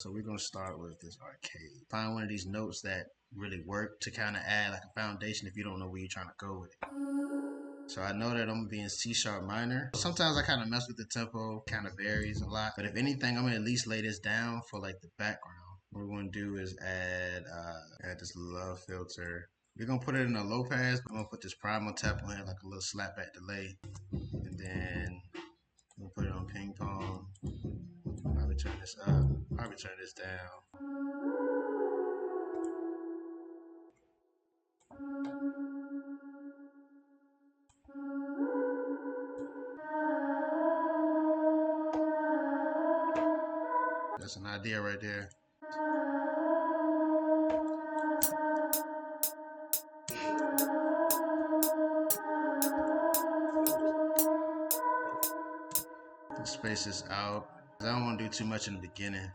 So we're gonna start with this arcade. Find one of these notes that really work to kind of add like a foundation if you don't know where you're trying to go with it. So I know that I'm gonna be in C sharp minor. Sometimes I kind of mess with the tempo, kind of varies a lot. But if anything, I'm gonna at least lay this down for like the background. What we're gonna do is add this love filter. We're gonna put it in a low pass. I'm gonna put this primal tap on here like a little slapback delay, and then we'll put it on ping pong. Probably turn this up. Probably turn this down. That's an idea right there. Space this out. I don't want to do too much in the beginning.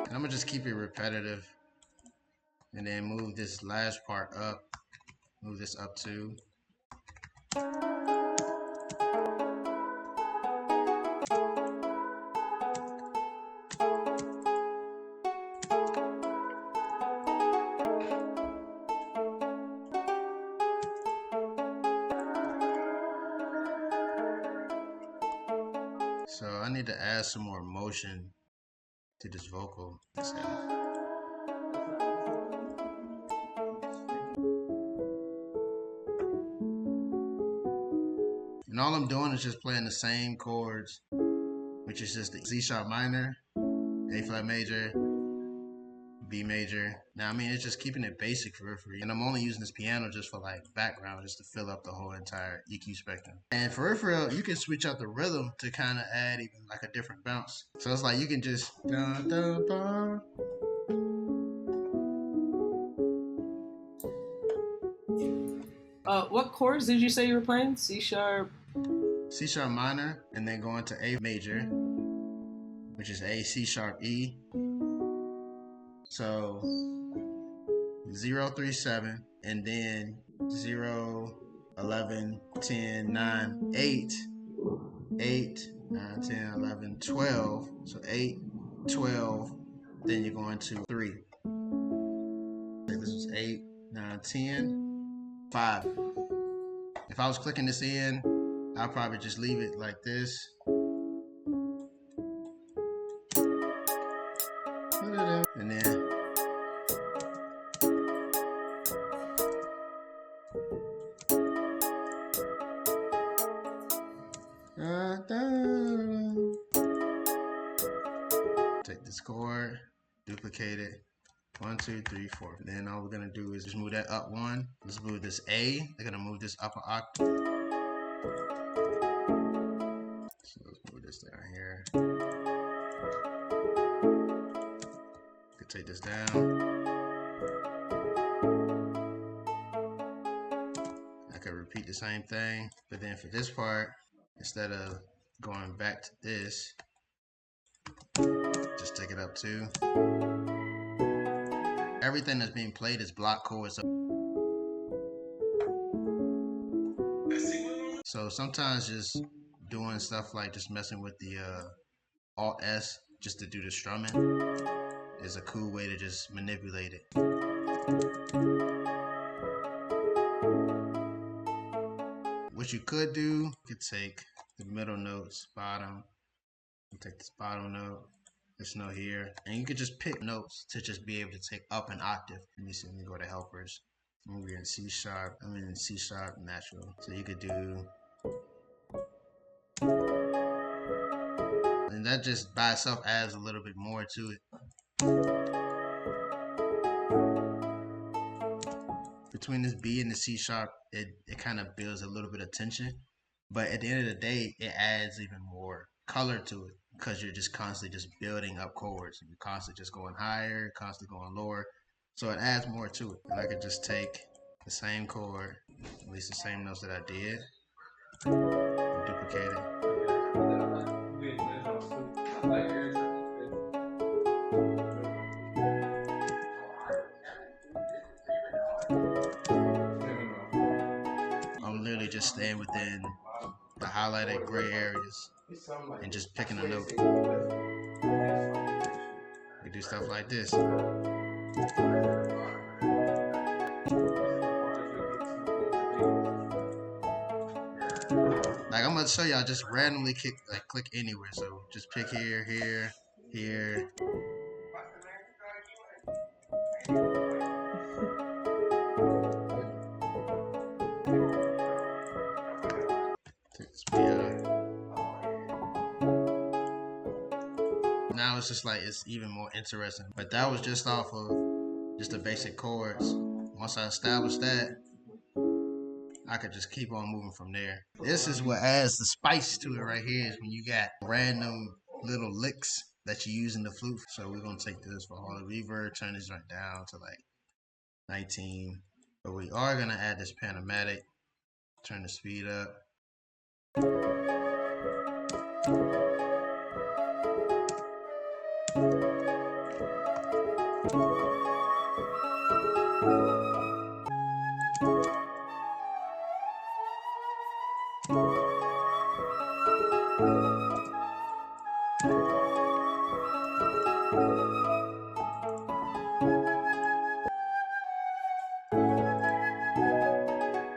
I'm gonna just keep it repetitive and then move this last part up. Move this up too. So I need to add some more motion to this vocal. And all I'm doing is just playing the same chords, which is just the C sharp minor, A flat major, B major. Now, I mean, it's just keeping it basic for referee. And I'm only using this piano just for like background, just to fill up the whole entire EQ spectrum. And for referee, you can switch out the rhythm to kind of add even like a different bounce. So it's like you can just dun, dun, dun. What chords did you say you were playing? C sharp? C sharp minor, and then going to A major, which is A, C sharp, E. So 0, 3, 7, and then 0, 11, 10, 9, 8, 8, 9, 10, 11, 12. So 8, 12, then you're going to 3. This is 8, 9, 10, 5. If I was clicking this in, I'll probably just leave it like this. And then take this chord, duplicate it. 1, 2, 3, 4. And then all we're gonna do is just move that up one. Let's move this A. They're gonna move this up an octave. So let's move this down here. Could take this down. I could repeat the same thing, but then for this part, instead of going back to this, just take it up 2. Everything that's being played is block chords. So sometimes just doing stuff like just messing with the Alt S just to do the strumming is a cool way to just manipulate it. What you could do, you could take the middle notes, bottom, and take this bottom note, this note here, and you could just pick notes to just be able to take up an octave. Let me see, let me go to helpers. We're in C sharp, I'm in C sharp natural. So you could do, and that just by itself adds a little bit more to it. Between this B and the C sharp, it kind of builds a little bit of tension. But at the end of the day, it adds even more color to it because you're just constantly just building up chords. You're constantly just going higher, constantly going lower. So it adds more to it. And I could just take the same chord, at least the same notes that I did, and duplicate it. I'm literally just staying within the highlighted gray areas and just picking a note. We do stuff like this. Like I'm gonna show y'all, just randomly click anywhere. So just pick here, here, here. Take this now it's just like it's even more interesting. But that was just off of just the basic chords. Once I established that, I could just keep on moving from there. This is what adds the spice to it right here, is when you got random little licks that you use in the flute. So we're gonna take this for all the reverb, turn this right down to like 19. But we are gonna add this panamatic, turn the speed up.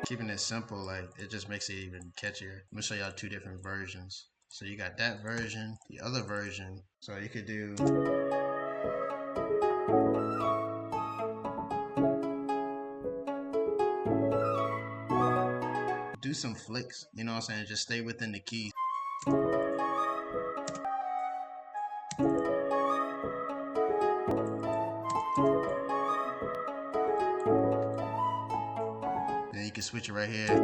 Keeping it simple, like it just makes it even catchier. I'm gonna show y'all two different versions. So you got that version, the other version. So you could do some flicks, you know what I'm saying? Just stay within the keys. Then you can switch it right here.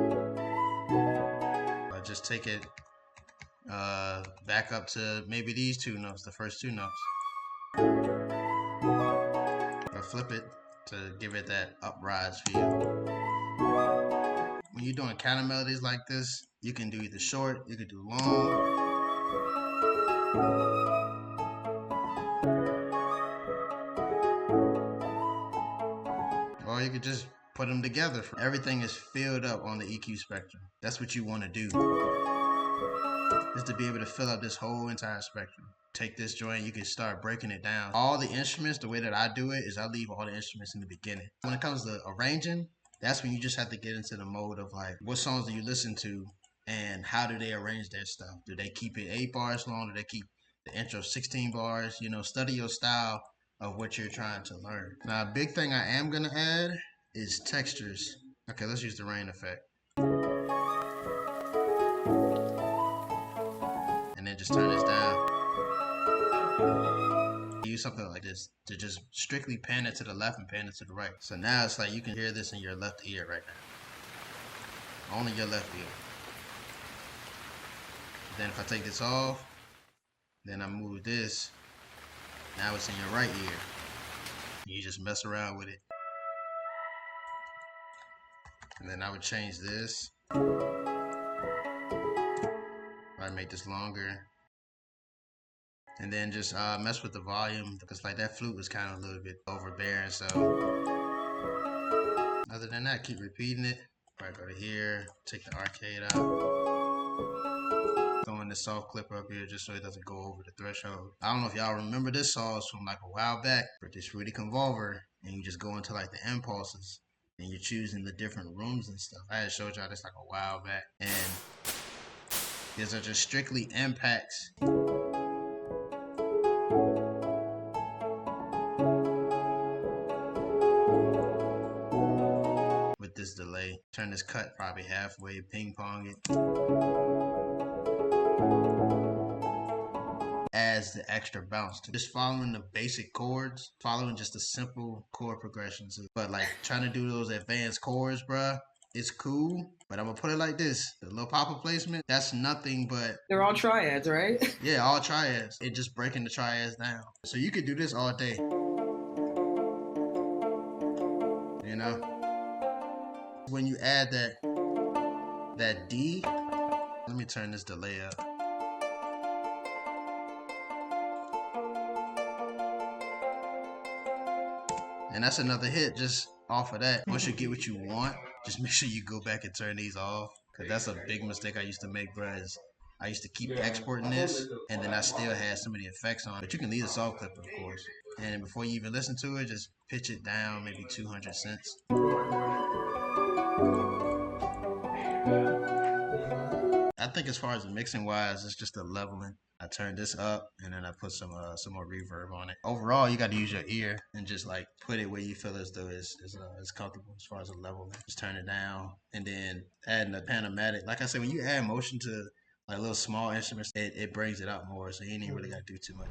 Or just take it back up to maybe these two notes, the first two notes. Or flip it to give it that uprise feel. When you're doing counter melodies like this, you can do either short, you can do long. Or you could just put them together. Everything is filled up on the EQ spectrum. That's what you want to do, is to be able to fill up this whole entire spectrum. Take this joint, you can start breaking it down. All the instruments, the way that I do it is I leave all the instruments in the beginning. When it comes to arranging, that's when you just have to get into the mode of like, what songs do you listen to and how do they arrange their stuff? Do they keep it 8 bars long? Do they keep the intro 16 bars? You know, study your style of what you're trying to learn. Now, a big thing I am gonna add is textures. Okay, let's use the rain effect. And then just turn this down. Use something like this to just strictly pan it to the left and pan it to the right. So now it's like you can hear this in your left ear right now. Only your left ear. Then if I take this off, then I move this, now it's in your right ear. You just mess around with it. And then I would change this. I make this longer. And then just mess with the volume, because like that flute was kind of a little bit overbearing. So other than that, keep repeating it. All right, go to here, take the arcade out, throwing the soft clipper up here just so it doesn't go over the threshold. I don't know if y'all remember this song, it's from like a while back, but this really convolver, and you just go into like the impulses and you're choosing the different rooms and stuff. I had showed y'all this like a while back, and these are just strictly impacts. With this delay, turn this cut probably halfway, ping pong it. Adds the extra bounce to just following the basic chords, following just the simple chord progressions. But like trying to do those advanced chords, bruh, It's cool, but I'm gonna put it like this: the little pop-up placement, that's nothing but They're all triads, right? yeah, all triads. It just breaking the triads down. So you could do this all day. You know, when you add that D, let me turn this delay up. And that's another hit just off of that. Once you get what you want, just make sure you go back and turn these off. Cause that's a big mistake I used to make, bro. Is I used to keep exporting this, and then I still had so many effects on it. But you can leave the soft clip, of course. And before you even listen to it, just pitch it down maybe 200 cents. I think as far as the mixing wise, it's just the leveling. I turned this up and then I put some more reverb on it. Overall, you got to use your ear and just like put it where you feel as though it's comfortable as far as the leveling. Just turn it down and then adding the panamatic. Like I said, when you add motion to like little small instruments, it brings it out more. So you ain't even really got to do too much.